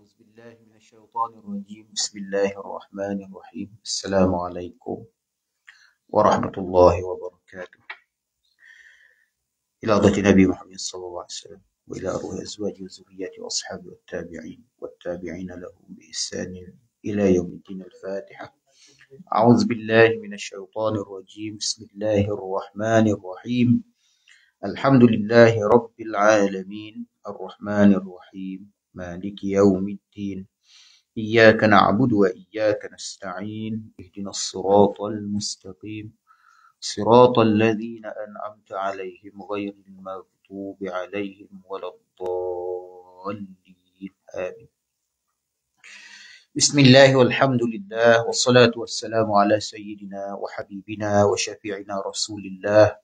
أعوذ بالله من الشيطان الرجيم بسم الله الرحمن الرحيم السلام عليكم ورحمة الله وبركاته إلى حضرة النبي محمد صلى الله عليه وسلم وإلى أرواح أزواجه وذرياته وأصحابه والتابعين لهم بإحسان إلى يوم الدين. الفاتحة. أعوذ بالله من الشيطان الرجيم بسم الله الرحمن الرحيم الحمد لله رب العالمين الرحمن الرحيم مالك يوم الدين إياك نعبد وإياك نستعين اهدنا الصراط المستقيم صراط الذين أنعمت عليهم غير المغضوب عليهم ولا الضالين آمين. بسم الله والحمد لله والصلاة والسلام على سيدنا وحبيبنا وشفيعنا رسول الله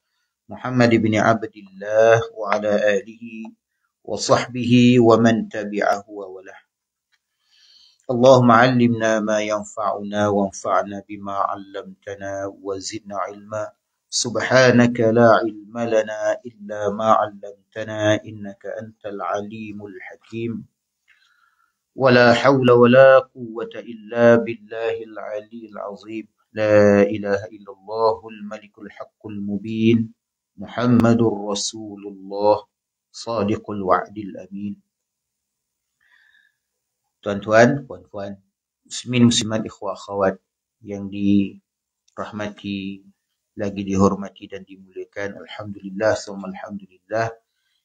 محمد بن عبد الله وعلى آله وصحبه ومن تبعه وله. اللهم علمنا ما ينفعنا وانفعنا بما علمتنا وزدنا علما. سبحانك لا علم لنا إلا ما علمتنا إنك أنت العليم الحكيم. ولا حول ولا قوة إلا بالله العلي العظيم. لا إله إلا الله الملك الحق المبين محمد رسول الله صادق الوعد الأمين. Tuan-tuan, puan-puan, muslimin muslimat, ikhwah akhwat yang dirahmati lagi dihormati dan dimuliakan, alhamdulillah summa alhamdulillah,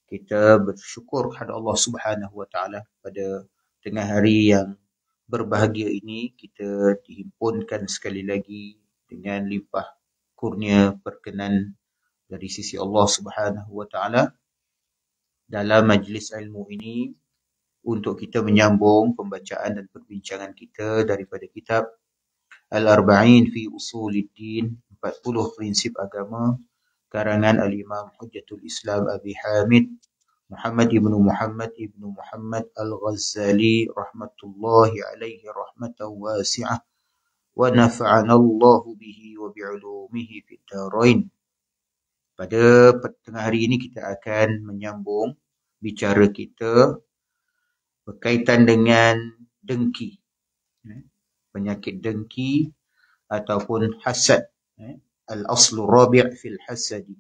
kita bersyukur kepada Allah Subhanahu wa taala pada tengah hari yang berbahagia ini kita dihimpunkan sekali lagi dengan limpah kurnia perkenan dari sisi Allah Subhanahu wa taala dalam majlis ilmu ini untuk kita menyambung pembacaan dan perbincangan kita daripada kitab Al-Arba'in fi Usuluddin, 40 prinsip agama, karangan Al-Imam Hujjatul Islam Abi Hamid Muhammad ibnu Muhammad Al-Ghazali rahmatullahi alaihi rahmatan wasi'ah wa nafa'ana Allah bihi wa bi'ulumihi fid darain. Pada tengah hari ini kita akan menyambung bicara kita berkaitan dengan dengki, penyakit dengki ataupun hasad. Al-aslu rabi' fil hasadi,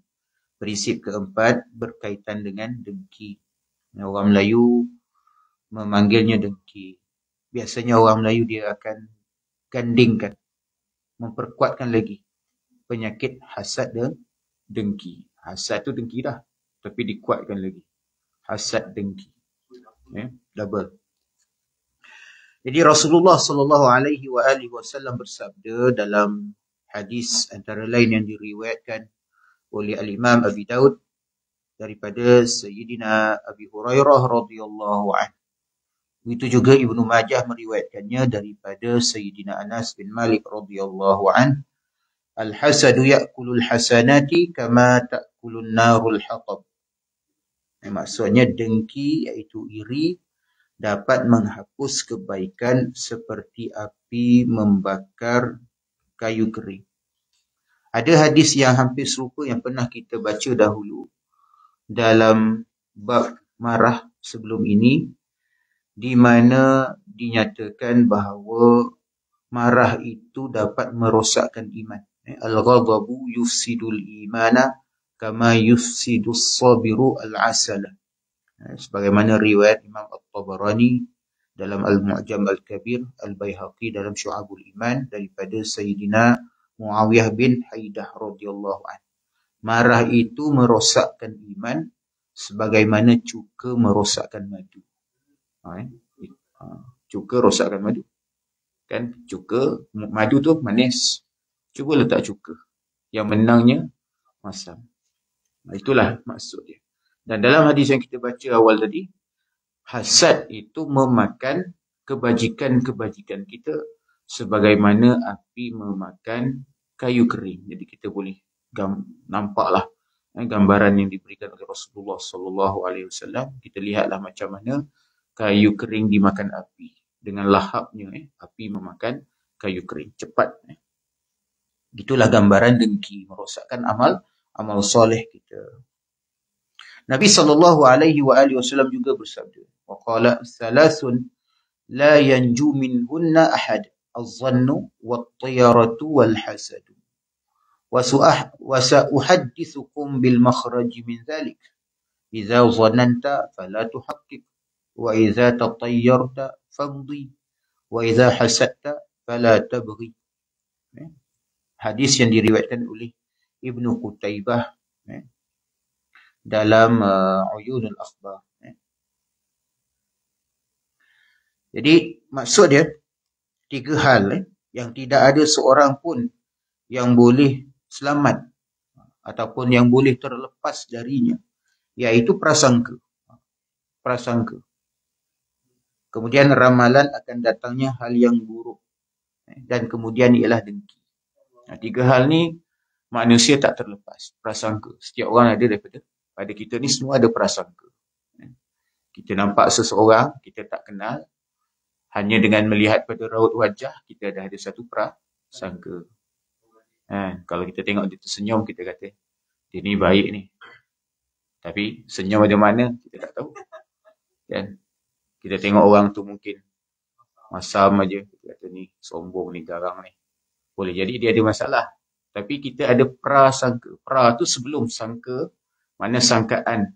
prinsip keempat berkaitan dengan dengki. Orang Melayu memanggilnya dengki. Biasanya orang Melayu dia akan gandingkan, memperkuatkan lagi penyakit hasad dan dengki. Hasad tu dengki dah, tapi dikuatkan lagi. Hasad dengki. Double. Jadi Rasulullah sallallahu alaihi wasallam bersabda dalam hadis antara lain yang diriwayatkan oleh Al-Imam Abi Daud daripada Sayyidina Abi Hurairah radhiyallahu anhu. Itu juga Ibnu Majah meriwayatkannya daripada Sayyidina Anas bin Malik radhiyallahu anhu. Al-hasadu ya'kulul hasanati kama ta'kulun narul hatab. Maksudnya dengki iaitu iri dapat menghapus kebaikan seperti api membakar kayu kering. Ada hadis yang hampir serupa yang pernah kita baca dahulu dalam bab marah sebelum ini, di mana dinyatakan bahawa marah itu dapat merosakkan iman. Al-ghadabu yufsidul imana kama yufsidus sabiru al-asala. Sebagaimana riwayat Imam At-Tabarani dalam Al-Mu'jam Al-Kabir, Al-Baihaqi dalam Syu'abul Iman daripada Sayyidina Muawiyah bin Haidah radhiyallahu anhu. Marah itu merosakkan iman sebagaimana cuka merosakkan madu. Cuka rosakkan madu. Kan cuka, madu tu manis. Cuba letak cuka. Yang menangnya masam. Itulah maksud dia. Dan dalam hadis yang kita baca awal tadi, hasad itu memakan kebajikan-kebajikan kita sebagaimana api memakan kayu kering. Jadi kita boleh nampaklah gambaran yang diberikan oleh Rasulullah sallallahu alaihi wasallam. Kita lihatlah macam mana kayu kering dimakan api. Dengan lahapnya api memakan kayu kering cepat. Itulah gambaran dengki, merosakkan amal soleh kita. Nabi sallallahu alaihi wasallam juga bersabda, wa qala thalathun لا ينجو منهن أحد الظن والطيرة والحسد وسأحدثكم بالمخرج من ذلك إذا ظننت فلا تحقق وإذا تطيرت فامضي وإذا حسدت فلا تبغي. Hadis yang diriwayatkan oleh Ibnu Qutaibah dalam Uyunul Akhbar. Jadi maksud dia 3 hal yang tidak ada seorang pun yang boleh selamat ataupun yang boleh terlepas darinya, iaitu prasangka. Prasangka. Kemudian ramalan akan datangnya hal yang buruk, dan kemudian ialah dengki. 3 hal ni manusia tak terlepas. Prasangka. Setiap orang ada pada kita ni semua ada prasangka. Kita nampak seseorang, kita tak kenal, hanya dengan melihat pada raut wajah, kita dah ada satu prasangka. Kalau kita tengok dia tersenyum, kita kata, dia ni baik ni. Tapi senyum ada mana, kita tak tahu. Kan? Kita tengok orang tu mungkin masam aja, kita kata ni sombong ni, garang ni. Boleh jadi dia ada masalah. Tapi kita ada prasangka. Pra tu sebelum sangka, mana sangkaan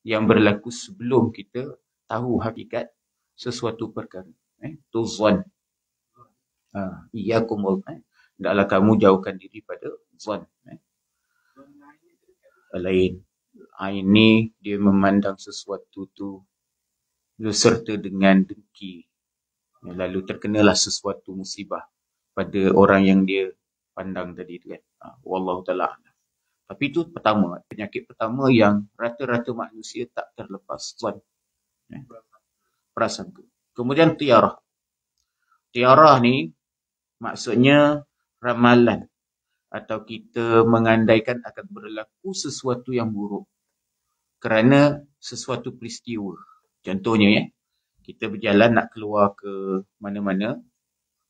yang berlaku sebelum kita tahu hakikat sesuatu perkara. Tu zon. Iyakum hendaklah kamu jauhkan diri pada zon. Lain. Ini dia memandang sesuatu tu beserta dengan dengki. Lalu terkenalah sesuatu musibah pada orang yang dia pandang tadi tu kan. Wallahu ta'ala. Tapi itu pertama, penyakit pertama yang rata-rata manusia tak terlepas. Zon. Prasangka. Kemudian tiarah. Tiarah ni maksudnya ramalan atau kita mengandaikan akan berlaku sesuatu yang buruk kerana sesuatu peristiwa. Contohnya kita berjalan nak keluar ke mana-mana,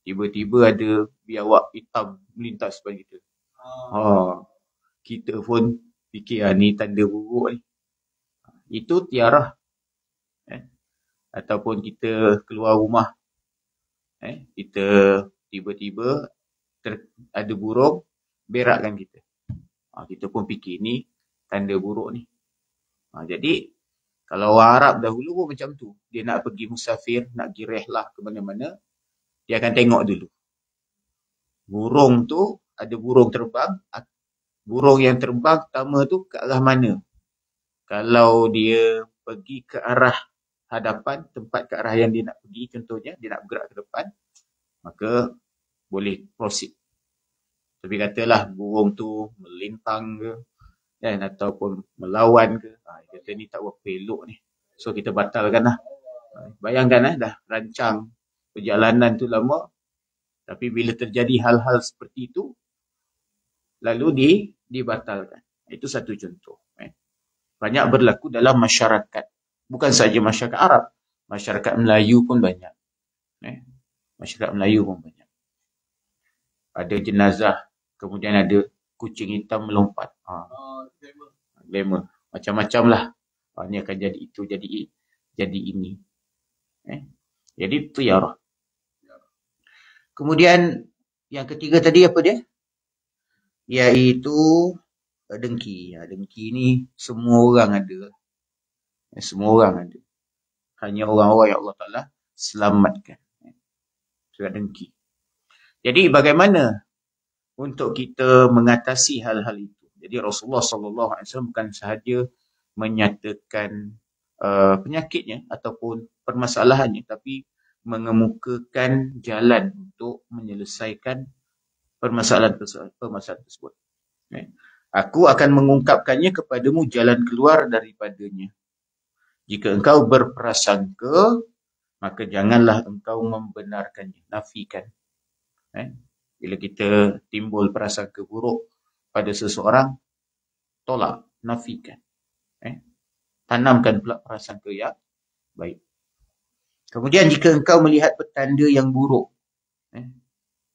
tiba-tiba ada biawak hitam melintas depan kita. Kita pun fikir ni tanda buruk ni. Itu tiarah. Ataupun kita keluar rumah, kita tiba-tiba ada burung berakkan kita. Kita pun fikir ni tanda buruk ni. Jadi kalau orang Arab dahulu pun macam tu. Dia nak pergi musafir, nak pergi rehlah ke mana-mana, dia akan tengok dulu. Burung tu, ada burung terbang. Burung yang terbang pertama tu ke arah mana? Kalau dia pergi ke arah hadapan, tempat ke arah yang dia nak pergi, contohnya dia nak bergerak ke depan, maka boleh proceed. Tapi katalah burung tu melintang ke, kan, ataupun melawan ke, kata ni tak berapa elok ni, so kita batalkan lah. Bayangkan dah rancang perjalanan tu lama, tapi bila terjadi hal-hal seperti itu, lalu dibatalkan. Itu satu contoh. Banyak berlaku dalam masyarakat. Bukan saja masyarakat Arab, masyarakat Melayu pun banyak. Masyarakat Melayu pun banyak. Ada jenazah, kemudian ada kucing hitam melompat. Glamour. Macam-macam lah. Ini akan jadi itu, jadi ini. Jadi itu tiarah. Kemudian yang ketiga tadi apa dia? Iaitu dengki. Dengki ni semua orang ada. Semua orang ada. Hanya orang-orang yang Allah Ta'ala selamatkan. Sebab dengki. Jadi bagaimana untuk kita mengatasi hal-hal itu? Jadi Rasulullah SAW bukan sahaja menyatakan penyakitnya ataupun permasalahannya, tapi mengemukakan jalan untuk menyelesaikan permasalahan tersebut. Aku akan mengungkapkannya kepadamu jalan keluar daripadanya. Jika engkau berprasangka, maka janganlah engkau membenarkannya, nafikan. Bila kita timbul prasangka buruk pada seseorang, tolak, nafikan. Tanamkan pula prasangka yang baik. Kemudian jika engkau melihat petanda yang buruk,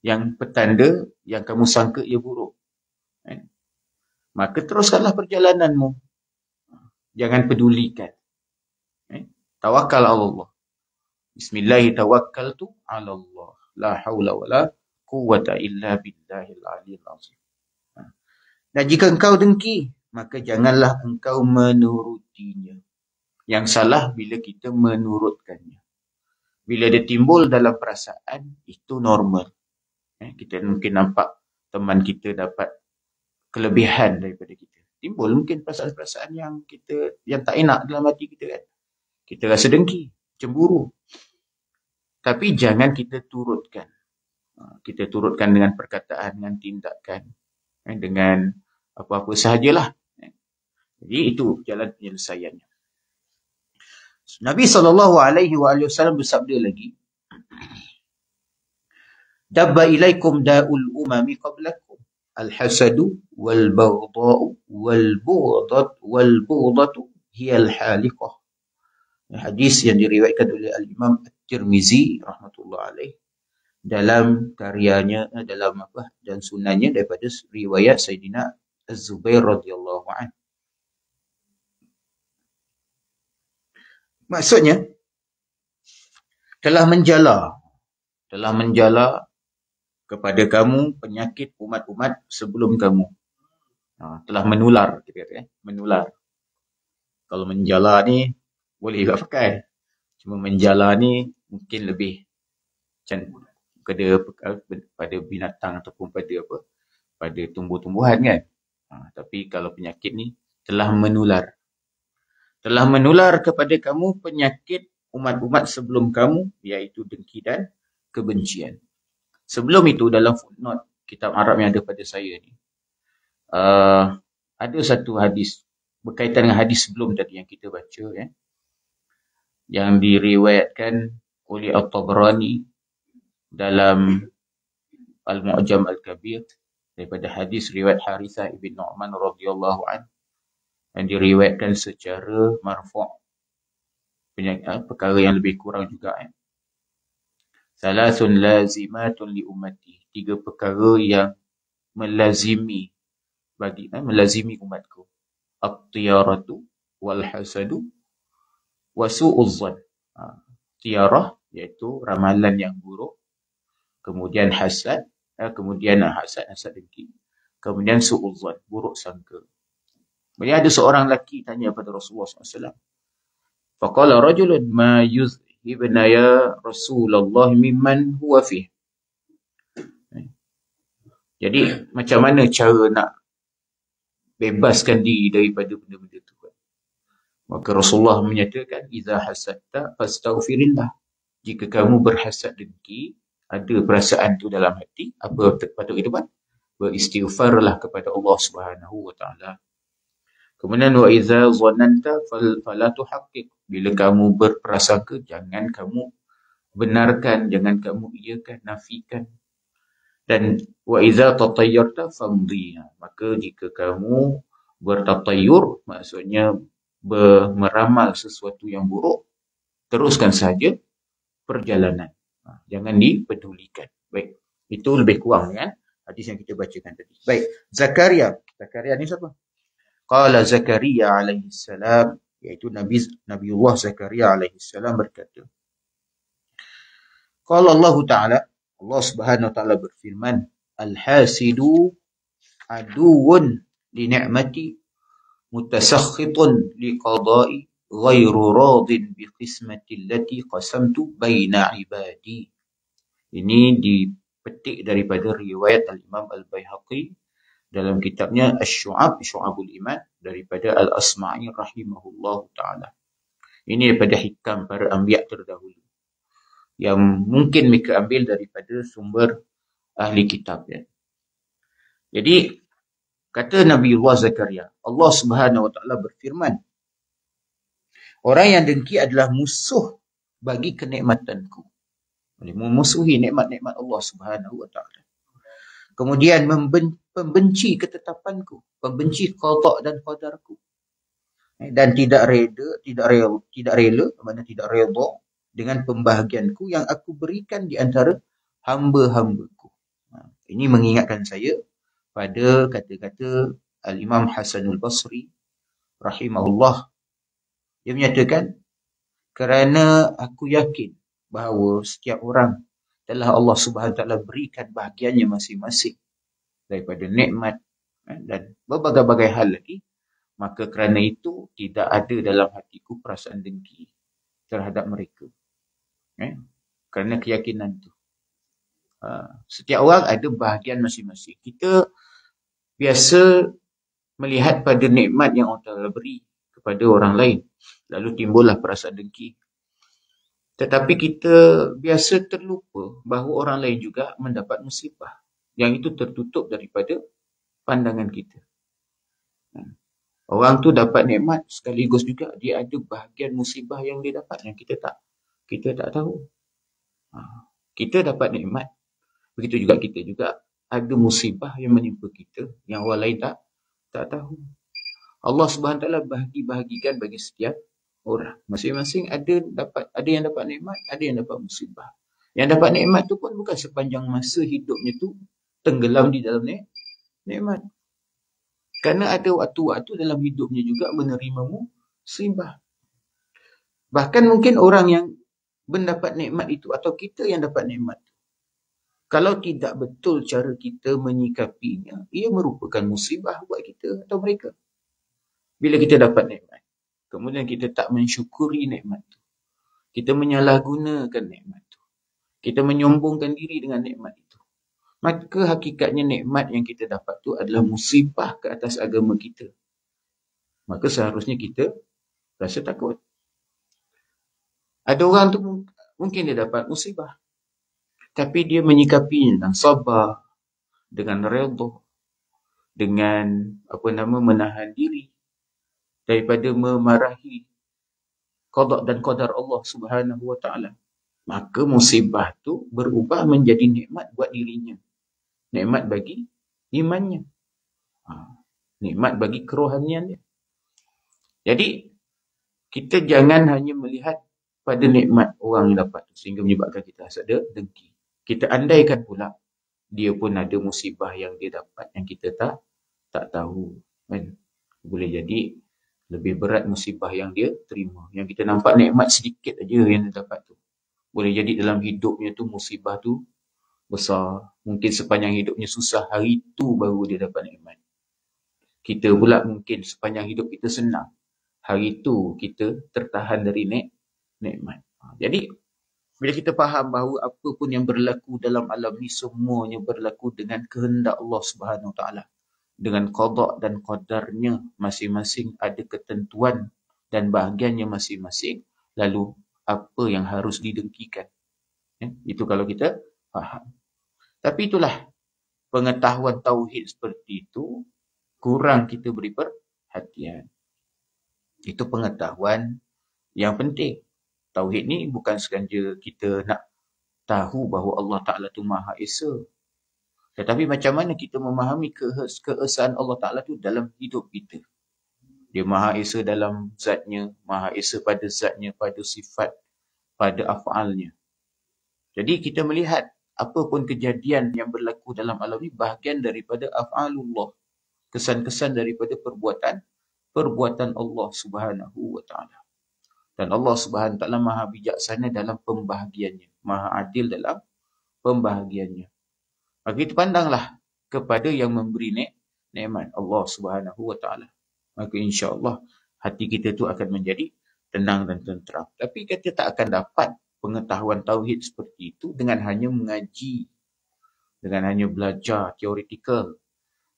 yang petanda yang kamu sangka ia buruk, maka teruskanlah Bismillahi tawakkaltu ala Allah. La haula wa la quwwata illa billahil aliyil azim. Dan jika engkau dengki, maka janganlah engkau menurutinya. Yang salah bila kita menurutkannya. Bila dia timbul dalam perasaan, itu normal. Kita mungkin nampak teman kita dapat kelebihan daripada kita. Timbul mungkin perasaan-perasaan yang tak enak dalam hati kita kan. Kita rasa dengki, cemburu. Tapi jangan kita turutkan. Kita turutkan dengan perkataan, dengan tindakan, dengan apa-apa sahajalah. Jadi itu jalan penyelesaiannya. Nabi SAW bersabda lagi, Dabba ilaikum da'ul umami qablakum, al-hasadu wal-baghda'u wal-bughdatu hiyal haliqah. Hadis yang diriwayatkan oleh Al-Imam At-Tirmizi rahmatullah alaih dalam karyanya, dan sunannya daripada riwayat Sayyidina Az-Zubair radhiyallahu anhu. Maksudnya telah menjala kepada kamu penyakit umat-umat sebelum kamu. Telah menular, kita kata menular. Kalau menjala ni boleh juga pakai. Cuma menjala ni mungkin lebih pada binatang ataupun pada tumbuh-tumbuhan kan. Tapi kalau penyakit ni telah menular. Telah menular kepada kamu penyakit umat-umat sebelum kamu, iaitu dengki dan kebencian. Sebelum itu dalam footnote kitab Arab yang ada pada saya ni, ada satu hadis berkaitan dengan hadis sebelum tadi yang kita baca, yang diriwayatkan oleh At-Tabrani dalam Al-Mu'jam Al-Kabir daripada hadis riwayat Harithah ibn Nu'man radhiyallahu anhu, yang diriwayatkan secara marfu', perkara yang lebih kurang juga. Salasun lazimatun li ummati, 3 perkara yang melazimi umatku. At-tiyaratu wal hasadu wa su'uz zan. Tiyarah iaitu ramalan yang buruk, kemudian hasad dengki, kemudian su'uz zan, buruk sangka. Kemudian ada seorang lelaki tanya kepada Rasulullah SAW. Faqala rajulun ma yuzhibna ya Rasulullah mimman huwa fih. Jadi macam mana cara nak bebaskan diri daripada benda-benda itu? Maka Rasulullah menyatakan, Iza hasadta fastaghfirillah. Jika kamu berhasad dengki, ada perasaan itu dalam hati, apa patut kita buat? Beristighfarlah kepada Allah Subhanahu wa taala. Kemudian wa iza zananta fala tuhaqqiq. Bila kamu berprasangka, jangan kamu benarkan, jangan kamu iakan, nafikan. Dan wa iza tatayyarta famdi. Maka jika kamu bertatayyur, maksudnya meramal sesuatu yang buruk, teruskan saja perjalanan. Jangan dipedulikan. Baik, itu lebih kurang kan hadis yang kita bacakan tadi. Baik, Zakaria ni siapa? Qala Zakaria alaihi salam, iaitu Nabiullah Zakaria alaihi salam berkata, Qala Allah Ta'ala, Allah Subhanahu wa taala berfirman, Al-hasidu aduun li ni'mati mutasakhitun li qada'i ghairu radin bi qismati allati qasamtu baina ibadi. Ini dipetik daripada riwayat Al-Imam Al-Baihaqi dalam kitabnya Asy-Syu'ab, Syu'abul Iman, daripada Al-Asma'i rahimahullahu ta'ala. Ini daripada hikam para anbiya terdahulu, yang mungkin mereka ambil daripada sumber ahli kitab. Jadi, kata Nabiullah Zakaria, Allah Subhanahu wa taala berfirman, orang yang dengki adalah musuh bagi kenikmatanku. Memusuhi nikmat-nikmat Allah Subhanahu wa taala. Kemudian membenci ketetapanku, membenci qada dan qadarku. Dan tidak rela dengan pembahagianku yang aku berikan di antara hamba-hambaku. Ini mengingatkan saya pada kata-kata Al-Imam Hasanul Basri rahimahullah. Dia menyatakan, kerana aku yakin bahawa setiap orang telah Allah Subhanahu Wa Taala berikan bahagiannya masing-masing daripada nikmat dan berbagai-bagai hal lagi, maka kerana itu tidak ada dalam hatiku perasaan dengki terhadap mereka. Kerana keyakinan itu. Setiap orang ada bahagian masing-masing. Kita biasa melihat pada nikmat yang Allah Ta'ala beri kepada orang lain, lalu timbullah perasaan dengki. Tetapi kita biasa terlupa bahawa orang lain juga mendapat musibah yang itu tertutup daripada pandangan kita. Orang tu dapat nikmat, sekaligus juga dia ada bahagian musibah yang dia dapat yang kita tak tahu. Kita dapat nikmat, begitu juga kita juga ada musibah yang menimpa kita yang orang lain tak tahu. Allah Subhanahu Taala bahagikan bagi setiap orang. Masing-masing ada yang dapat nikmat, ada yang dapat musibah. Yang dapat nikmat tu pun bukan sepanjang masa hidupnya tu tenggelam di dalam nikmat. Kerana ada waktu-waktu dalam hidupnya juga menerima musibah. Bahkan mungkin orang yang mendapat nikmat itu atau kita yang dapat nikmat itu, kalau tidak betul cara kita menyikapinya, ia merupakan musibah buat kita atau mereka. Bila kita dapat nikmat, kemudian kita tak mensyukuri nikmat itu, kita menyalahgunakan nikmat itu, kita menyombongkan diri dengan nikmat itu, maka hakikatnya nikmat yang kita dapat itu adalah musibah ke atas agama kita. Maka seharusnya kita rasa takut. Ada orang tu mungkin dia dapat musibah, tapi dia menyikapinya dengan sabar, dengan redha, dengan menahan diri daripada memarahi qada dan qadar Allah Subhanahu Wa Taala. Maka musibah tu berubah menjadi nikmat buat dirinya. Nikmat bagi imannya. Nikmat bagi kerohaniannya. Jadi, kita jangan hanya melihat pada nikmat orang yang dapat sehingga menyebabkan kita rasa dengki. Kita andaikan pula dia pun ada musibah yang dia dapat yang kita tak tahu. Boleh jadi lebih berat musibah yang dia terima. Yang kita nampak nikmat sedikit aja yang dia dapat tu. Boleh jadi dalam hidupnya tu musibah tu besar. Mungkin sepanjang hidupnya susah, hari tu baru dia dapat nikmat. Kita pula mungkin sepanjang hidup kita senang, hari tu kita tertahan dari nikmat. Jadi bila kita faham bahawa apa pun yang berlaku dalam alam ni semuanya berlaku dengan kehendak Allah Subhanahu Wa Taala, dengan qada dan qadarnya masing-masing ada ketentuan dan bahagiannya masing-masing, lalu apa yang harus didengkikan. Itu kalau kita faham. Tapi itulah pengetahuan tauhid seperti itu kurang kita beri perhatian. Itu pengetahuan yang penting. Tauhid ni bukan sekadar kita nak tahu bahawa Allah Ta'ala tu Maha Esa. Tetapi macam mana kita memahami keesaan Allah Ta'ala tu dalam hidup kita. Dia Maha Esa dalam zatnya, Maha Esa pada zatnya, pada sifat, pada af'alnya. Jadi kita melihat apa pun kejadian yang berlaku dalam alam ini bahagian daripada af'alullah. Kesan-kesan daripada perbuatan Allah Subhanahu Wa Ta'ala. Dan Allah Subhanahu Wa Ta'ala Maha bijaksana dalam pembahagiannya, Maha adil dalam pembahagiannya. Maka kita pandanglah kepada yang memberi nikmat, Allah Subhanahu Wa Ta'ala. Maka insya-Allah hati kita tu akan menjadi tenang dan tenteram. Tapi kita tak akan dapat pengetahuan tauhid seperti itu dengan hanya mengaji, dengan hanya belajar teoretikal.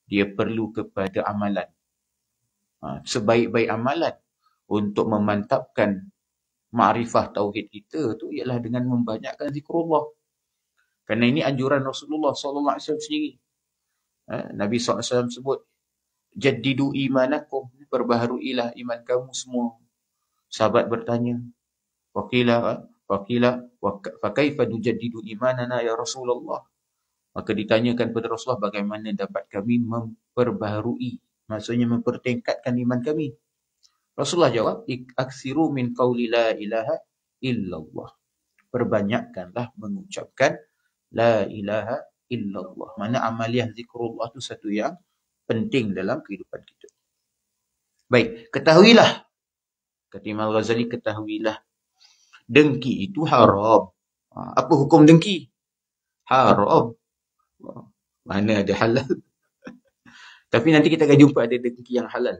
Dia perlu kepada amalan. Sebaik-baik amalan untuk memantapkan ma'rifah tauhid kita tu ialah dengan membanyakkan zikrullah. Kerana ini anjuran Rasulullah SAW sendiri. Nabi SAW sebut, jaddidu imanakum, perbaharuilah iman kamu semua. Sahabat bertanya, Waqila, fakaifa nujaddidu imanana ya Rasulullah. Maka ditanyakan kepada Rasulullah bagaimana dapat kami memperbaharui, maksudnya mempertingkatkan iman kami. Rasulullah jawab, aksiru min qawli la ilaha illallah. Perbanyakkanlah mengucapkan la ilaha illallah. Mana amaliyah zikrullah itu satu yang penting dalam kehidupan kita. Baik, ketahuilah. Kata Imam Ghazali, ketahuilah. Dengki itu haram. Apa hukum dengki? Haram. Mana ada halal. Tapi nanti kita akan jumpa ada dengki yang halal.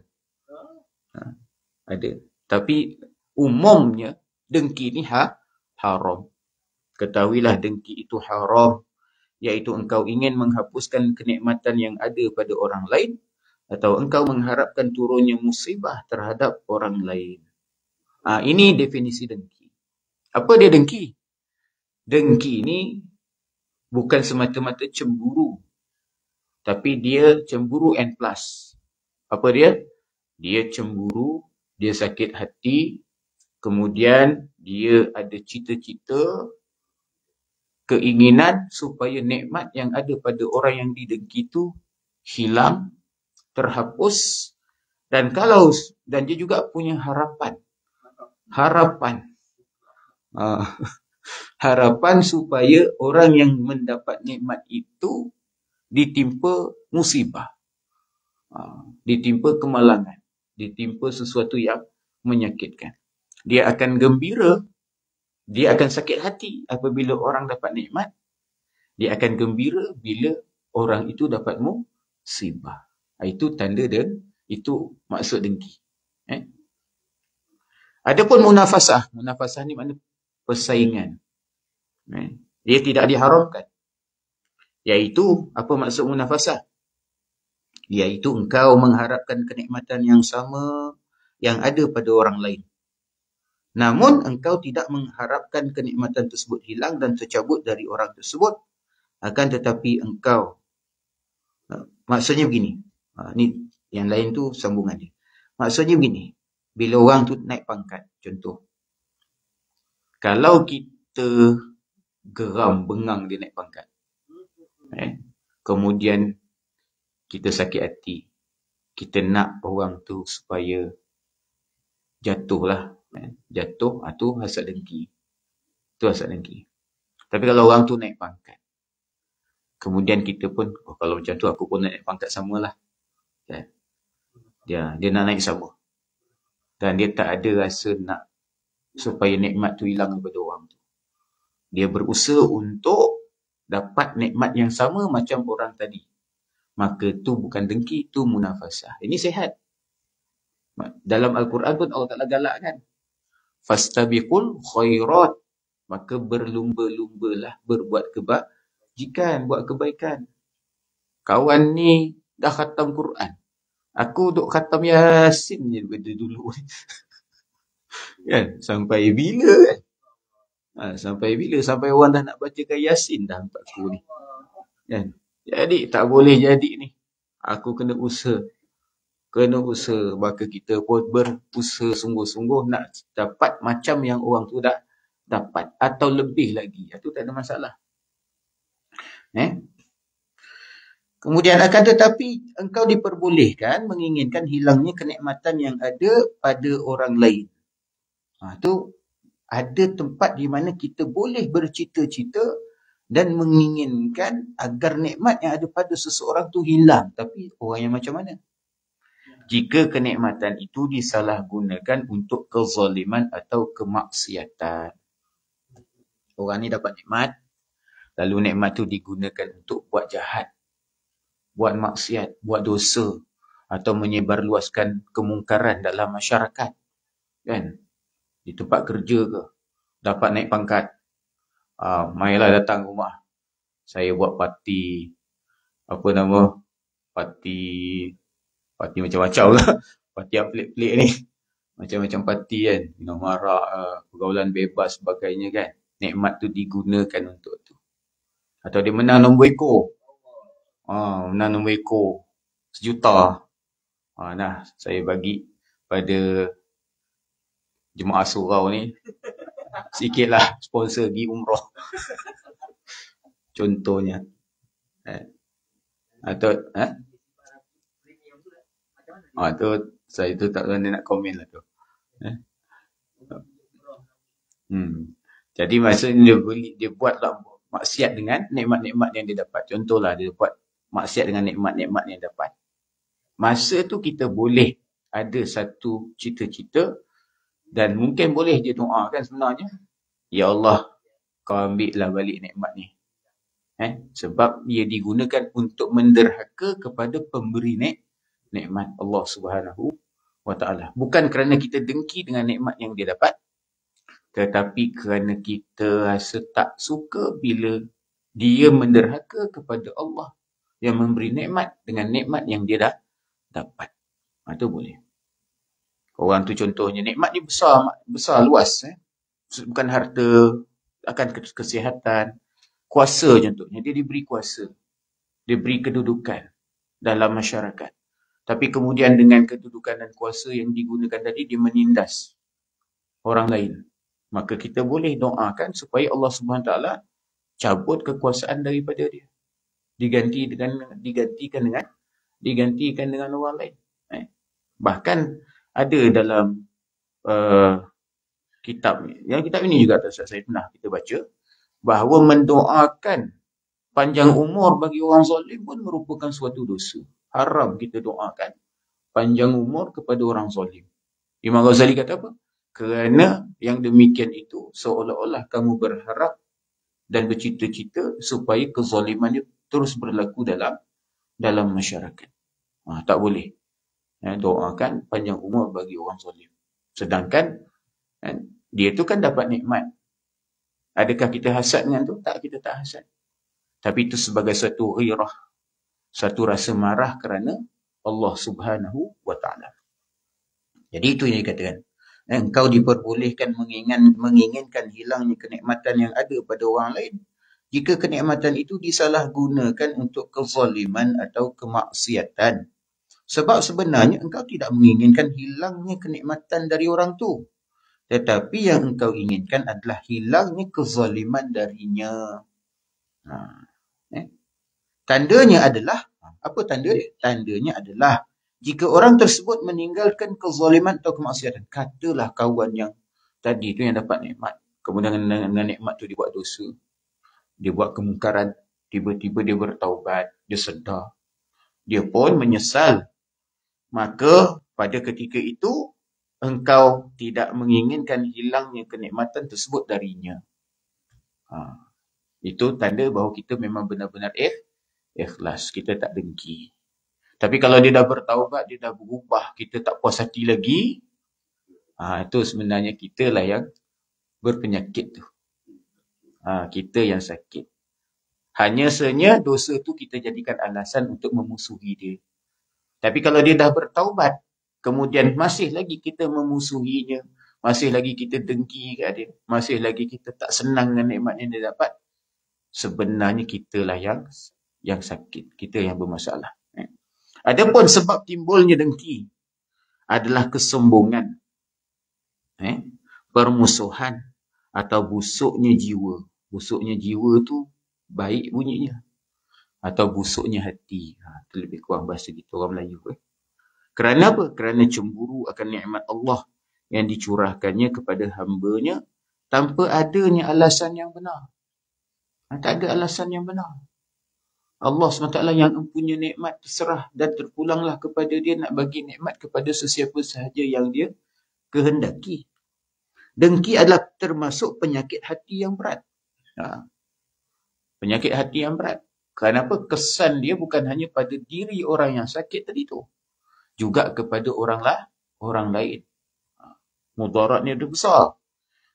Ada. Tapi umumnya dengki ni haram. Ketahuilah dengki itu haram, iaitu engkau ingin menghapuskan kenikmatan yang ada pada orang lain, atau engkau mengharapkan turunnya musibah terhadap orang lain. Ini definisi dengki. Apa dia dengki? Dengki ni bukan semata-mata cemburu, tapi dia cemburu and plus. Apa dia? Dia cemburu, dia sakit hati, kemudian dia ada cita-cita, keinginan supaya nikmat yang ada pada orang yang didengki itu hilang, terhapus, dan dia juga punya harapan. Harapan supaya orang yang mendapat nikmat itu ditimpa musibah, ditimpa kemalangan, ditimpa sesuatu yang menyakitkan. Dia akan gembira, dia akan sakit hati apabila orang dapat nikmat, dia akan gembira bila orang itu dapat musibah. Itu tanda dan itu maksud dengki. Adapun munafasah. Munafasah ni makna persaingan. Dia tidak diharamkan. Iaitu, apa maksud munafasah? Iaitu engkau mengharapkan kenikmatan yang sama yang ada pada orang lain. Namun engkau tidak mengharapkan kenikmatan tersebut hilang dan tercabut dari orang tersebut. Akan tetapi engkau, maksudnya begini. Ni yang lain tu sambungan dia. Maksudnya begini. Bila orang tu naik pangkat, contoh. Kalau kita geram, bengang dia naik pangkat. Kemudian kita sakit hati. Kita nak orang tu supaya jatuhlah. Jatuh, itu hasad dengki. Itu hasad dengki. Tapi kalau orang tu naik pangkat, kemudian kita pun, kalau macam tu aku pun naik pangkat samalah. Dia nak naik sama. Dan dia tak ada rasa nak supaya nikmat tu hilang daripada orang tu. Dia berusaha untuk dapat nikmat yang sama macam orang tadi. Maka tu bukan dengki, tu munafasah. Ini sehat. Dalam Al-Quran pun Allah Ta'ala galakkan. Fastabiqul khairat. Maka berlumba-lumbalah berbuat kebajikan, buat kebaikan. Kawan ni dah khatam Quran. Aku duk khatam Yasin je daripada dulu. Kan? Sampai bila kan? Sampai bila? Sampai orang dah nak bacakan Yasin dah untuk aku ni. Kan? Jadi tak boleh jadi ni. Aku kena usaha. Maka kita pun berusaha sungguh-sungguh nak dapat macam yang orang tu dah dapat. Atau lebih lagi. Itu tak ada masalah. Kemudian akan tetapi engkau diperbolehkan menginginkan hilangnya kenikmatan yang ada pada orang lain. Itu ada tempat di mana kita boleh bercita-cita dan menginginkan agar nikmat yang ada pada seseorang tu hilang. Tapi orang yang macam mana? Jika kenikmatan itu disalahgunakan untuk kezaliman atau kemaksiatan. Orang ni dapat nikmat, lalu nikmat tu digunakan untuk buat jahat, buat maksiat, buat dosa, atau menyebarluaskan kemungkaran dalam masyarakat. Kan? Di tempat kerja ke, dapat naik pangkat. Mailah datang rumah. Saya buat parti, parti macam-macam lah. Parti yang pelik-pelik ni. Macam-macam parti kan. Minum arak, pergaulan bebas sebagainya kan. Nikmat tu digunakan untuk tu. Atau dia menang nombor ekor. Menang nombor ekor 1 juta. Nah, saya bagi pada jemaah surau ni sikitlah sponsor pergi umrah. Contohnya. Atau tu saya tu tak berani nak komen lah tu. Jadi maksudnya dia buatlah maksiat dengan nikmat-nikmat yang dia dapat. Contohlah dia buat maksiat dengan nikmat-nikmat yang dapat. Masa tu kita boleh ada satu cita-cita dan mungkin boleh dia doakan sebenarnya. Ya Allah, kau ambil lah balik nikmat ni. Sebab ia digunakan untuk menderhaka kepada pemberi nikmat Allah Subhanahu wa Ta'ala. Bukan kerana kita dengki dengan nikmat yang dia dapat, tetapi kerana kita rasa tak suka bila dia menderhaka kepada Allah yang memberi nikmat dengan nikmat yang dia dah dapat. Itu boleh. Orang tu contohnya, nikmat ni besar luas. Bukan harta, akan kesihatan, kuasa contohnya. Dia diberi kuasa. Dia beri kedudukan dalam masyarakat. Tapi kemudian dengan kedudukan dan kuasa yang digunakan tadi, dia menindas orang lain. Maka kita boleh doakan supaya Allah SWT cabut kekuasaan daripada dia. Digantikan dengan orang lain. Bahkan ada dalam kitab ni. Yang kitab ini juga saya pernah kita baca. Bahawa mendoakan panjang umur bagi orang zalim pun merupakan suatu dosa. Haram kita doakan panjang umur kepada orang zalim. Imam Ghazali kata apa? Kerana yang demikian itu seolah-olah kamu berharap dan bercita-cita supaya kezaliman itu terus berlaku dalam masyarakat. Tak boleh. Doakan panjang umur bagi orang zalim. Sedangkan dia tu kan dapat nikmat. Adakah kita hasad dengan tu? Tak, kita tak hasad. Tapi itu sebagai satu ghirah, satu rasa marah kerana Allah Subhanahu wa Ta'ala. Jadi itu yang dikatakan. Engkau diperbolehkan menginginkan hilangnya kenikmatan yang ada pada orang lain jika kenikmatan itu disalahgunakan untuk kezaliman atau kemaksiatan. Sebab sebenarnya engkau tidak menginginkan hilangnya kenikmatan dari orang tu. Tetapi yang engkau inginkan adalah hilangnya kezaliman darinya. Tandanya adalah, apa tanda dia? Tandanya adalah, jika orang tersebut meninggalkan kezaliman atau kemaksiatan, katalah kawan yang tadi tu yang dapat nikmat, kemudian dengan nikmat tu dia buat dosa, dia buat kemungkaran, tiba-tiba dia bertaubat, dia sedar, dia pun menyesal. Maka pada ketika itu, engkau tidak menginginkan hilangnya kenikmatan tersebut darinya. Itu tanda bahawa kita memang benar-benar ikhlas. Kita tak dengki. Tapi kalau dia dah bertaubat, dia dah berubah, kita tak puas hati lagi, itu sebenarnya kita lah yang berpenyakit tu. Kita yang sakit. Hanya sahaja dosa tu kita jadikan alasan untuk memusuhi dia. Tapi kalau dia dah bertaubat, kemudian masih lagi kita memusuhinya, masih lagi kita dengki kat dia, masih lagi kita tak senang dengan nikmat yang dia dapat, sebenarnya kitalah yang sakit, kita yang bermasalah. Adapun sebab timbulnya dengki adalah kesombongan, permusuhan atau busuknya jiwa. Busuknya jiwa tu baik bunyinya, atau busuknya hati. Itu lebih kurang bahasa kita orang Melayu. Kerana apa? Kerana cemburu akan nikmat Allah yang dicurahkannya kepada hamba-Nya tanpa adanya alasan yang benar. Tak ada alasan yang benar. Allah SWT yang mempunyai nikmat terserah dan terpulanglah kepada dia nak bagi nikmat kepada sesiapa sahaja yang dia kehendaki. Dengki adalah termasuk penyakit hati yang berat. Penyakit hati yang berat. Kenapa? Kesan dia bukan hanya pada diri orang yang sakit tadi tu, juga kepada orang lain. Mudaratnya dia besar.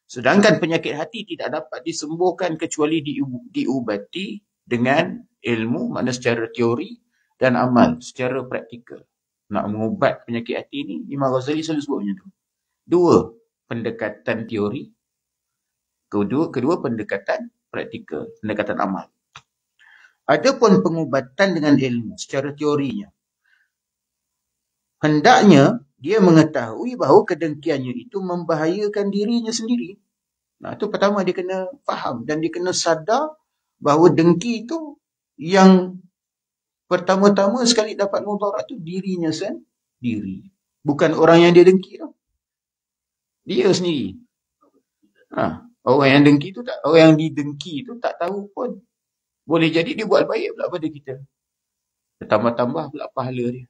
Sedangkan penyakit hati tidak dapat disembuhkan kecuali diubati dengan ilmu, makna secara teori dan amal, secara praktikal. Nak mengubat penyakit hati ni, Imam Ghazali selalu sebut macam tu. Dua, pendekatan teori. Kedua pendekatan praktikal, pendekatan amal. Adapun pengubatan dengan ilmu, secara teorinya, hendaknya dia mengetahui bahawa kedengkiannya itu membahayakan dirinya sendiri. Itu pertama dia kena faham dan dia kena sadar bahawa dengki itu yang pertama-tama sekali dapat mudarat itu dirinya sendiri. Bukan orang yang dia dengki tu. Dia sendiri. Orang yang dengki tu orang yang didengki tu tak tahu pun. Boleh jadi dia buat baik pula pada kita. Tambah-tambah pula pahala dia.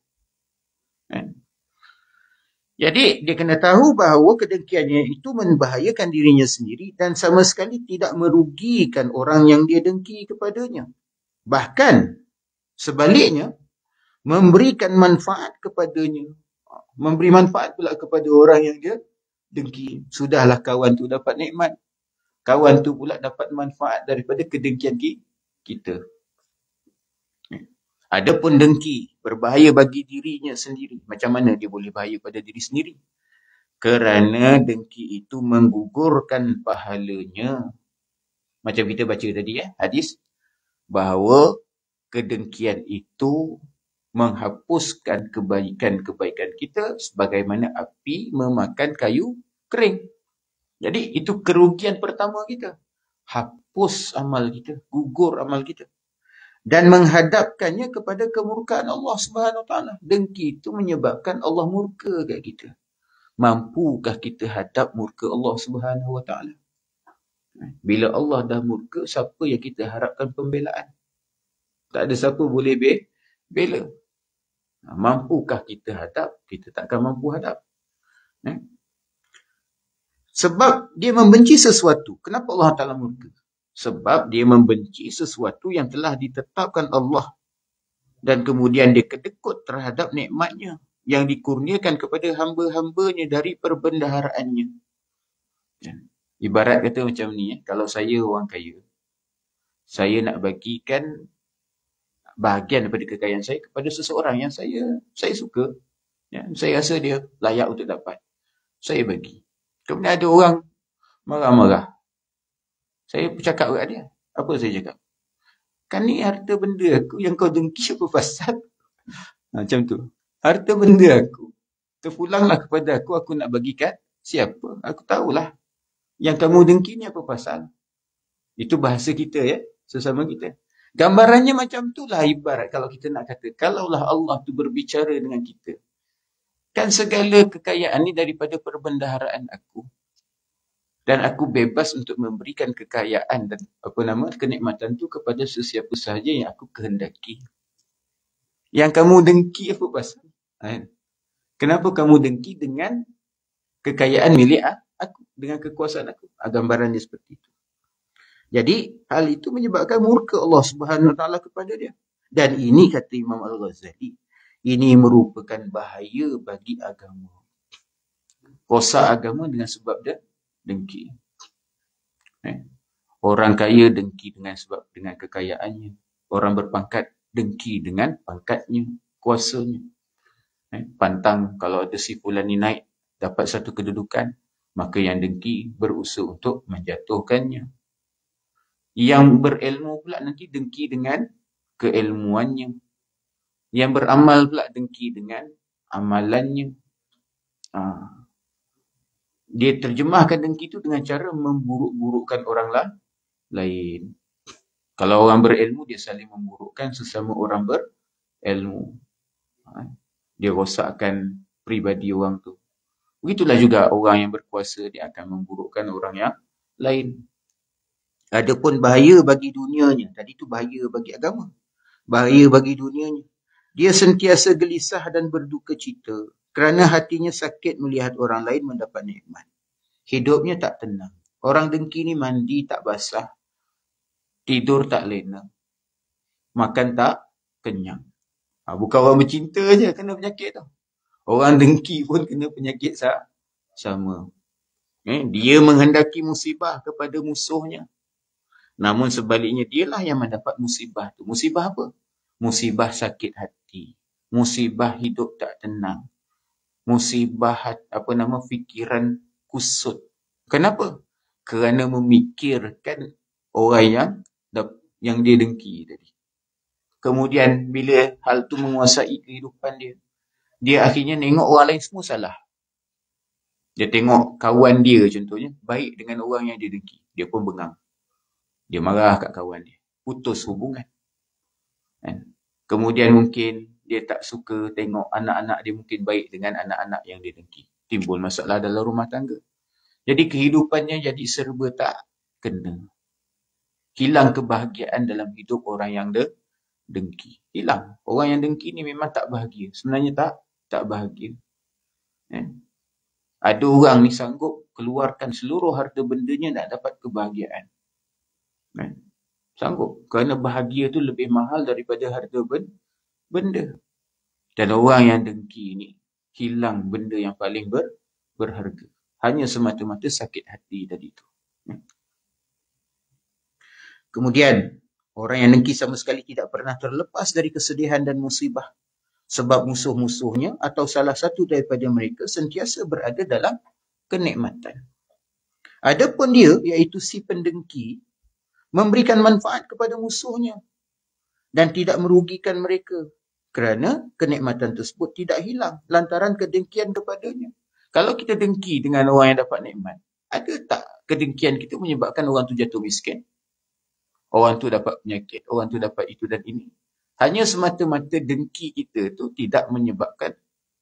Jadi dia kena tahu bahawa kedengkiannya itu membahayakan dirinya sendiri dan sama sekali tidak merugikan orang yang dia dengki kepadanya. Bahkan sebaliknya, memberikan manfaat kepadanya. Memberi manfaat pula kepada orang yang dia dengki. Sudahlah kawan tu dapat nikmat. Kawan tu pula dapat manfaat daripada kedengkian kita. Adapun dengki berbahaya bagi dirinya sendiri. Macam mana dia boleh bahaya pada diri sendiri? Kerana dengki itu menggugurkan pahalanya. Macam kita baca tadi hadis, bahawa kedengkian itu menghapuskan kebaikan-kebaikan kita sebagaimana api memakan kayu kering. Jadi itu kerugian pertama kita. Hapus amal kita, gugur amal kita. Dan menghadapkannya kepada kemurkaan Allah Subhanahu Wa Taala. Dengki itu menyebabkan Allah murka kat kita. Mampukah kita hadap murka Allah Subhanahu Wa Taala? Bila Allah dah murka, siapa yang kita harapkan pembelaan? Tak ada siapa boleh bela. Mampukah kita hadap? Kita takkan mampu hadap. Sebab dia membenci sesuatu. Kenapa Allah Ta'ala murka? Sebab dia membenci sesuatu yang telah ditetapkan Allah. Dan kemudian dia kedekut terhadap nikmatnya yang dikurniakan kepada hamba-hambanya dari perbendaharaannya. Ibarat kata macam ni, kalau saya orang kaya, saya nak bagikan bahagian daripada kekayaan saya kepada seseorang yang saya suka. Saya rasa dia layak untuk dapat. Saya bagi. Kemudian ada orang marah-marah. Saya cakap kat dia. Apa saya cakap? Kan ni harta benda aku yang kau dengki apa pasal? Macam tu. Harta benda aku. Terpulanglah kepada aku nak bagikan siapa? Aku tahulah. Yang kamu dengki ni apa pasal? Itu bahasa kita sesama kita. Gambarannya macam itulah ibarat kalau kita nak kata. Kalaulah Allah tu berbicara dengan kita. Kan segala kekayaan ni daripada perbendaharaan aku. Dan aku bebas untuk memberikan kekayaan dan kenikmatan tu kepada sesiapa sahaja yang aku kehendaki. Yang kamu dengki apa pasal? Kenapa kamu dengki dengan kekayaan milik aku, dengan kekuasaan aku? Gambaran dia seperti itu. Jadi hal itu menyebabkan murka Allah Subhanahu Wa Taala kepada dia. Dan ini kata Imam Al-Ghazali, ini merupakan bahaya bagi agama. Rosak agama dengan sebab dia dengki. Orang kaya dengki dengan kekayaannya. Orang berpangkat dengki dengan pangkatnya, kuasanya. Pantang kalau ada si fulan ni naik, dapat satu kedudukan, maka yang dengki berusaha untuk menjatuhkannya. Yang berilmu pula nanti dengki dengan keilmuannya. Yang beramal pula dengki dengan amalannya. Dia terjemahkan dengki itu dengan cara memburuk-burukkan orang lain. Kalau orang berilmu, dia saling memburukkan sesama orang berilmu. Dia rosakkan pribadi orang tu. Begitulah juga orang yang berkuasa, dia akan memburukkan orang yang lain. Adapun bahaya bagi dunianya, tadi tu bahaya bagi agama. Bahaya bagi dunianya. Dia sentiasa gelisah dan berduka cita kerana hatinya sakit melihat orang lain mendapat nikmat. Hidupnya tak tenang. Orang dengki ni mandi tak basah. Tidur tak lena. Makan tak kenyang. Bukan orang bercinta je kena penyakit tu. Orang dengki pun kena penyakit sama. Dia menghendaki musibah kepada musuhnya. Namun sebaliknya dialah yang mendapat musibah tu. Musibah apa? Musibah sakit hati. Musibah hidup tak tenang. Musibah fikiran kusut. Kenapa? Kerana memikirkan orang yang dia dengki tadi. Kemudian bila hal tu menguasai kehidupan dia, dia akhirnya tengok orang lain semua salah. Dia tengok kawan dia contohnya baik dengan orang yang dia dengki, dia pun bengang. Dia marah kat kawan dia, putus hubungan. Kemudian mungkin dia tak suka tengok anak-anak dia mungkin baik dengan anak-anak yang dia dengki. Timbul masalah dalam rumah tangga. Jadi kehidupannya jadi serba tak kena. Hilang kebahagiaan dalam hidup orang yang dengki. Hilang. Orang yang dengki ni memang tak bahagia. Sebenarnya tak bahagia. Eh? Ada orang ni sanggup keluarkan seluruh harta bendanya nak dapat kebahagiaan. Eh? Sanggup. Kerana bahagia tu lebih mahal daripada harta benda. Dan orang yang dengki ni hilang benda yang paling berharga. Hanya semata-mata sakit hati tadi tu. Kemudian, orang yang dengki sama sekali tidak pernah terlepas dari kesedihan dan musibah. Sebab musuh-musuhnya atau salah satu daripada mereka sentiasa berada dalam kenikmatan. Adapun dia, iaitu si pendengki, memberikan manfaat kepada musuhnya dan tidak merugikan mereka kerana kenikmatan tersebut tidak hilang lantaran kedengkian kepadanya. Kalau kita dengki dengan orang yang dapat nikmat, ada tak kedengkian kita menyebabkan orang tu jatuh miskin? Orang tu dapat penyakit, orang tu dapat itu dan ini. Hanya semata-mata dengki kita tu tidak menyebabkan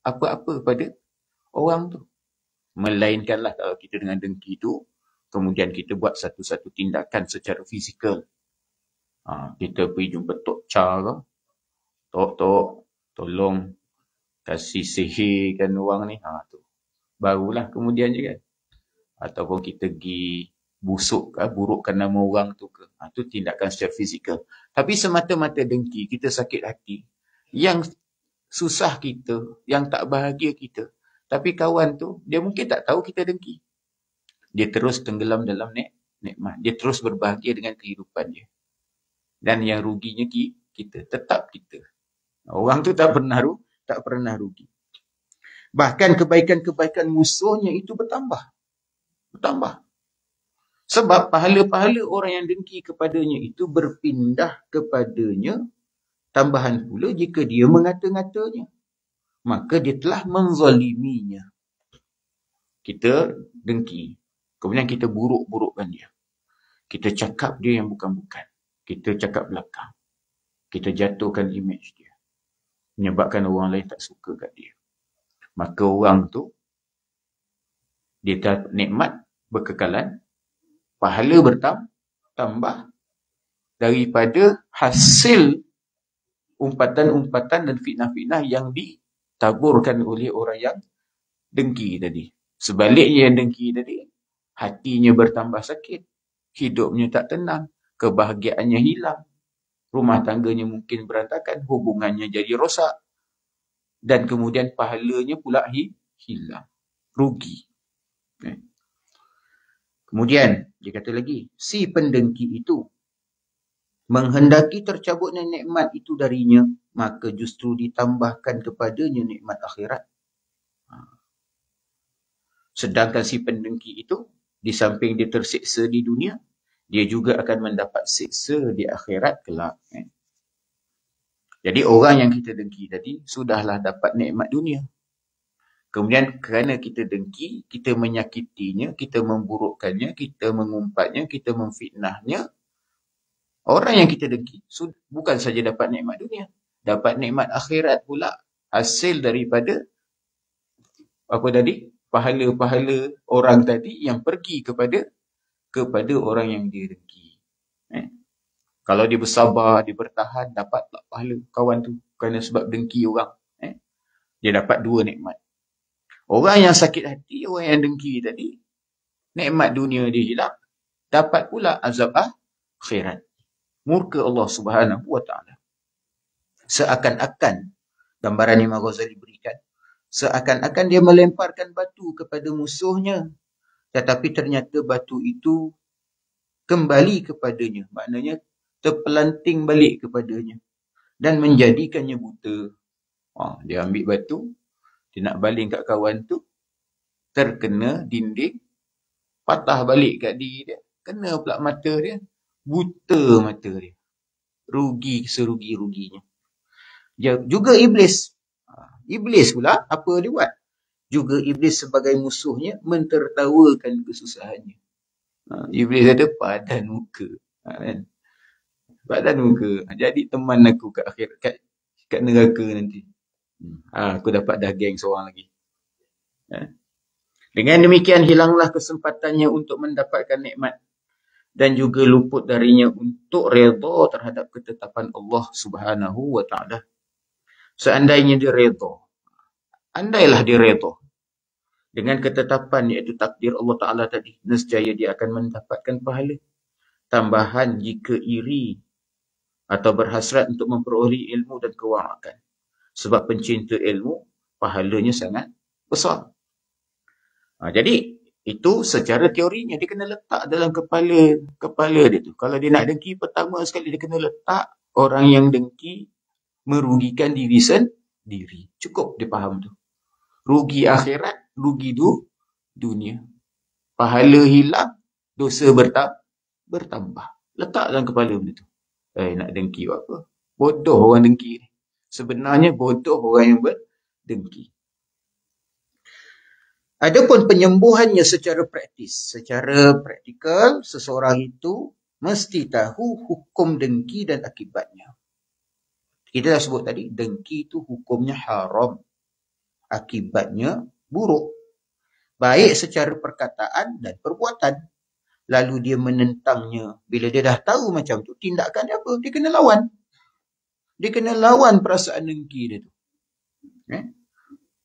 apa-apa pada orang tu. Melainkanlah kalau kita dengan dengki tu, kemudian kita buat satu-satu tindakan secara fizikal. Kita pergi jumpa Tok Cha ke, Tok, tolong kasih sihirkan orang ni. Tu. Barulah kemudian je kan. Ataupun kita pergi burukkan nama orang tu ke. Tu tindakan secara fizikal. Tapi semata-mata dengki, kita sakit hati. Yang susah kita, yang tak bahagia kita. Tapi kawan tu, dia mungkin tak tahu kita dengki. Dia terus tenggelam dalam nikmat. Dia terus berbahagia dengan kehidupan dia. Dan yang ruginya kita, tetap kita. Orang tu tak pernah rugi. Bahkan kebaikan-kebaikan musuhnya itu bertambah. Sebab pahala-pahala orang yang dengki kepadanya itu berpindah kepadanya. Tambahan pula jika dia mengata-ngatanya, maka dia telah menzaliminya. Kita dengki. Kemudian kita buruk-burukkan dia. Kita cakap dia yang bukan-bukan. Kita cakap belakang. Kita jatuhkan image dia. Menyebabkan orang lain tak suka kat dia. Maka orang tu, dia dapat nikmat berkekalan. Pahala bertambah daripada hasil umpatan-umpatan dan fitnah-fitnah yang ditaburkan oleh orang yang dengki tadi. Sebaliknya yang dengki tadi, hatinya bertambah sakit, hidupnya tak tenang, kebahagiaannya hilang, rumah tangganya mungkin berantakan, hubungannya jadi rosak, dan kemudian pahalanya pula hilang, rugi. Kemudian, dia kata lagi, si pendengki itu menghendaki tercabutnya nikmat itu darinya, maka justru ditambahkan kepadanya nikmat akhirat. Sedangkan si pendengki itu, di samping dia tersiksa di dunia, dia juga akan mendapat siksa di akhirat kelak. Jadi orang yang kita dengki tadi, sudahlah dapat nikmat dunia. Kemudian kerana kita dengki, kita menyakitinya, kita memburukkannya, kita mengumpatnya, kita memfitnahnya. Orang yang kita dengki, bukan saja dapat nikmat dunia, dapat nikmat akhirat pula. Hasil daripada, pahala-pahala orang tadi yang pergi kepada orang yang dia dengki. Kalau dia bersabar, dia bertahan, dapatlah pahala kawan tu. Kerana sebab dengki orang. Dia dapat dua nikmat. Orang yang sakit hati, orang yang dengki tadi, nikmat dunia dia hilang, dapat pula azab akhirat. Murka Allah Subhanahu wa ta'ala. Seakan-akan, gambaran Imam Ghazali berikan, seakan-akan dia melemparkan batu kepada musuhnya, tetapi ternyata batu itu kembali kepadanya. Maknanya, terpelanting balik kepadanya dan menjadikannya buta. Dia ambil batu, dia nak baling kat kawan tu, terkena dinding, patah balik kat diri dia, kena pula mata dia, buta mata dia. Rugi serugi-ruginya. Juga iblis. Iblis pula, apa dia buat? Juga iblis sebagai musuhnya mentertawakan kesusahannya. Iblis ada padan muka. Padan muka. Jadi teman aku kat akhirat, kat neraka nanti. Aku dapat dah geng seorang lagi. Dengan demikian hilanglah kesempatannya untuk mendapatkan nikmat dan juga luput darinya untuk redha terhadap ketetapan Allah Subhanahu wa ta'ala. Seandainya dia redha, andailah dia redha, Dengan ketetapan iaitu takdir Allah Ta'ala tadi, nescaya dia akan mendapatkan pahala tambahan jika iri atau berhasrat untuk memperoleh ilmu dan kewarakan. Sebab pencinta ilmu, pahalanya sangat besar. Jadi, itu secara teorinya dia kena letak dalam kepala dia tu. Kalau dia nak dengki, pertama sekali dia kena letak orang yang dengki merugikan diri sendiri. Cukup dia faham tu. Rugi akhirat, rugi dunia. Pahala hilang, dosa bertambah. Letak dalam kepala benda tu. Nak dengki apa? Bodoh orang dengki. Sebenarnya bodoh orang yang berdengki. Adapun penyembuhannya secara praktis, secara praktikal, seseorang itu mesti tahu hukum dengki dan akibatnya. Kita dah sebut tadi, dengki itu hukumnya haram. Akibatnya buruk. Baik secara perkataan dan perbuatan. Lalu dia menentangnya. Bila dia dah tahu macam tu, tindakan dia apa? Dia kena lawan. Dia kena lawan perasaan dengki dia tu.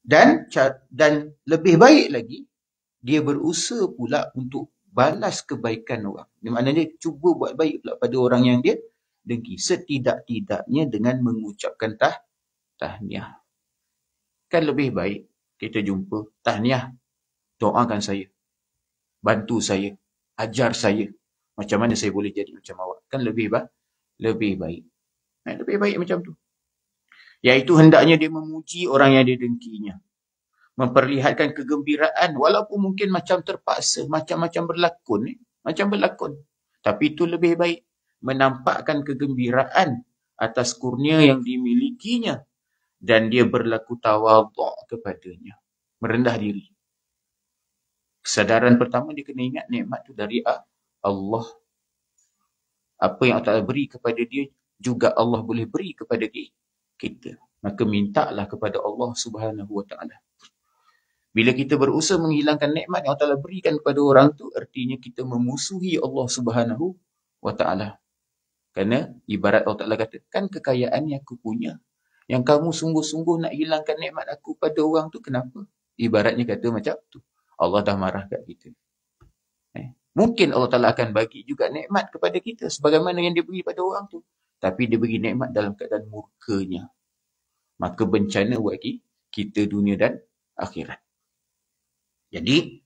Dan lebih baik lagi, dia berusaha pula untuk balas kebaikan orang. Di mana dia cuba buat baik pula pada orang yang dia dengki. Setidak-tidaknya dengan mengucapkan tahniah. Kan lebih baik kita jumpa, tahniah, doakan saya, bantu saya, ajar saya, macam mana saya boleh jadi macam awak. Kan lebih baik. Lebih baik macam tu. Iaitu hendaknya dia memuji orang yang dia dengkinya. Memperlihatkan kegembiraan walaupun mungkin macam terpaksa, macam-macam berlakon. Tapi itu lebih baik. Menampakkan kegembiraan atas kurnia yang dimilikinya dan dia berlaku tawadhu' kepadanya. Merendah diri. Kesadaran pertama dia kena ingat nikmat tu dari Allah. Apa yang Allah beri kepada dia juga Allah boleh beri kepada kita. Maka mintalah kepada Allah Subhanahu Wa Taala. Bila kita berusaha menghilangkan nikmat yang Allah berikan kepada orang tu, artinya kita memusuhi Allah Subhanahu Wa Taala. Kerana ibarat Allah Taala kata, kan kekayaan yang aku punya. Yang kamu sungguh-sungguh nak hilangkan nikmat aku pada orang tu, kenapa? Ibaratnya kata macam tu. Allah dah marah kat kita. Mungkin Allah Ta'ala akan bagi juga nikmat kepada kita sebagaimana yang dia beri pada orang tu. Tapi dia beri nikmat dalam keadaan murkanya. Maka bencana buat kita dunia dan akhirat. Jadi,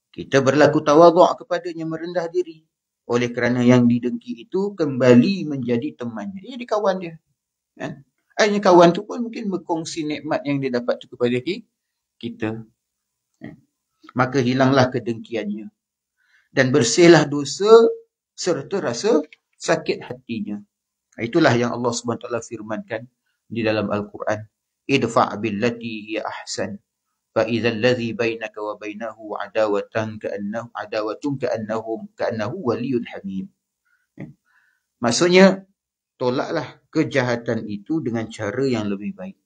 kita berlaku tawadhu' kepadanya, merendah diri. Oleh kerana yang didengki itu kembali menjadi temannya. Dia jadi kawan dia. Akhirnya kawan tu pun mungkin berkongsi nikmat yang dia dapat tu kepada kita. Maka hilanglah kedengkiannya. Dan bersihlah dosa serta rasa sakit hatinya. Itulah yang Allah SWT firmankan di dalam Al-Quran. Idfa' billati hiya ahsan. Fa'idha alladhi bainaka wa bainahu adawatun ka'annahu waliyun hamim. Maksudnya, tolaklah kejahatan itu dengan cara yang lebih baik.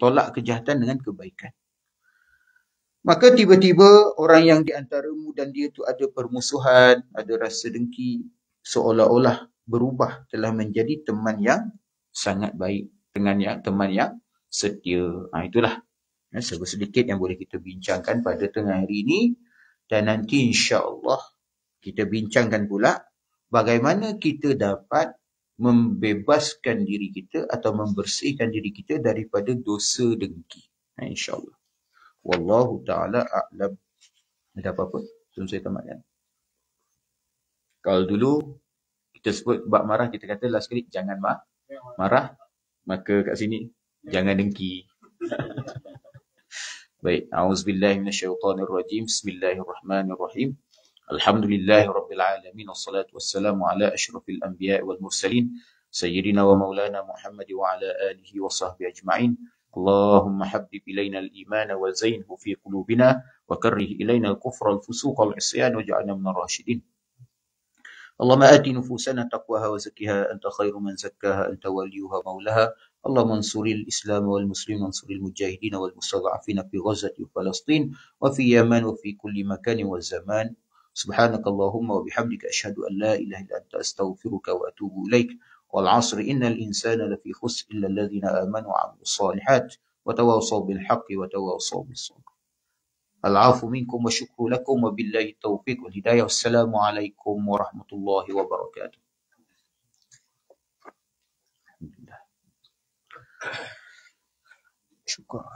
Tolak kejahatan dengan kebaikan. Maka tiba-tiba orang yang di antaramu dan dia tu ada permusuhan, ada rasa dengki, seolah-olah berubah, telah menjadi teman yang sangat baik, dengan teman yang setia. Itulah sedikit yang boleh kita bincangkan pada tengah hari ini. Dan nanti insya-Allah kita bincangkan pula bagaimana kita dapat membebaskan diri kita atau membersihkan diri kita daripada dosa dengki. InsyaAllah. Wallahu ta'ala a'lam. Ada apa-apa? Sebelum saya tamatkan. Kalau dulu kita sebut bab marah, kita kata last kali jangan marah. Maka kat sini jangan dengki. Baik. A'udzubillahi minasyaitonirrajim. Bismillahirrahmanirrahim. Alhamdulillahi rabbil alamin. Wassalatu wassalamu ala asyrafil anbiya'i wal mursalin. Sayyidina wa maulana Muhammad wa ala alihi wa sahbihi ajma'in. اللهم حبب إلينا الإيمان وزينه في قلوبنا وكره إلينا الكفر والفسوق والعصيان واجعلنا من الراشدين. اللهم آت نفوسنا تقواها وزكها أنت خير من زكاها أنت وليها مولاها. اللهم انصر الإسلام والمسلمين وانصر المجاهدين والمستضعفين في غزة وفلسطين وفي يمن وفي كل مكان والزمان. سبحانك اللهم وبحمدك أشهد أن لا إله إلا أنت أستغفرك وأتوب إليك. والعصر إن الإنسان لفي خسر إلا الذين آمنوا وعملوا الصالحات وتواصوا بالحق وتواصوا بالصبر. Al-'afwu minkum wa syukru lakum wa billahi taufiq wal hidayah. Wassalamualaikum warahmatullahi wabarakatuh. Alhamdulillah. Syukur.